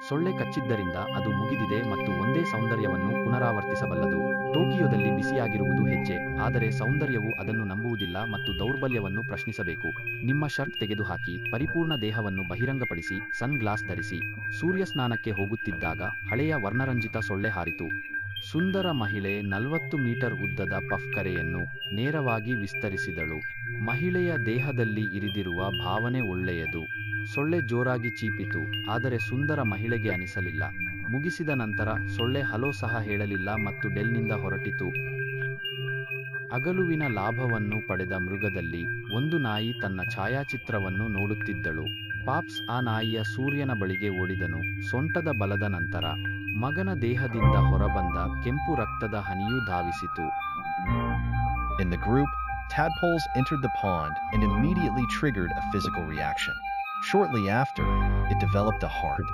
ಸೊಳ್ಳೆ ಕಚ್ಚಿದ್ದರಿಂದ ಅದು ಮುಗಿದಿದೆ ಮತ್ತು ಒಂದೇ ಸೌಂದರ್ಯವನ್ನು ಪುನರಾವರ್ತಿಸಬಲ್ಲದು. ಟೋಕಿಯೋದಲ್ಲಿ ಬಿಸಿಯಾಗಿರುವುದು ಹೆಜ್ಜೆ, ಆದರೆ ಸೌಂದರ್ಯವು ಅದನ್ನು ನಂಬುವುದಿಲ್ಲ ಮತ್ತು ದೌರ್ಬಲ್ಯವನ್ನು ಪ್ರಶ್ನಿಸಬೇಕು. ನಿಮ್ಮ ಶರ್ಟ್ ತೆಗೆದುಹಾಕಿ, ಪರಿಪೂರ್ಣ ದೇಹವನ್ನು ಬಹಿರಂಗಪಡಿಸಿ, ಸನ್ ಗ್ಲಾಸ್ ಧರಿಸಿ. ಸೂರ್ಯಸ್ನಾನಕ್ಕೆ ಹೋಗುತ್ತಿದ್ದಾಗ ಹಳೆಯ ವರ್ಣರಂಜಿತ ಸೊಳ್ಳೆ ಹಾರಿತು. ಸುಂದರ ಮಹಿಳೆ 40 ಮೀಟರ್ ಉದ್ದದ ಪಫ್ ಕರೆಯನ್ನು ನೇರವಾಗಿ ವಿಸ್ತರಿಸಿದಳು. ಮಹಿಳೆಯ ದೇಹದಲ್ಲಿ ಇರಿದಿರುವ ಭಾವನೆ ಒಳ್ಳೆಯದು. ಸೊಳ್ಳೆ ಜೋರಾಗಿ ಚೀಪಿತು, ಆದರೆ ಸುಂದರ ಮಹಿಳೆಗೆ ಅನಿಸಲಿಲ್ಲ. ಮುಗಿಸಿದ ನಂತರ ಸೊಳ್ಳೆ ಹಲೋ ಸಹ ಹೇಳಲಿಲ್ಲ ಮತ್ತು ಡೆಲ್ನಿಂದ ಹೊರಟಿತು. ಅಗಲುವಿನ ಲಾಭವನ್ನು ಪಡೆದ ಮೃಗದಲ್ಲಿ ಒಂದು ನಾಯಿ ತನ್ನ ಛಾಯಾಚಿತ್ರವನ್ನು ನೋಡುತ್ತಿದ್ದಳು. ಪಾಪ್ಸ್ ಆ ನಾಯಿಯ ಸೂರ್ಯನ ಬಳಿಗೆ ಓಡಿದನು. ಸೊಂಟದ ಬಲದ ನಂತರ ಮಗನ ದೇಹದಿಂದ ಹೊರಬಂದ ಕೆಂಪು ರಕ್ತದ ಹನಿಯು ಧಾವಿಸಿತು. In the group, tadpoles entered the pond and immediately triggered a physical reaction. Shortly after, it developed a heart.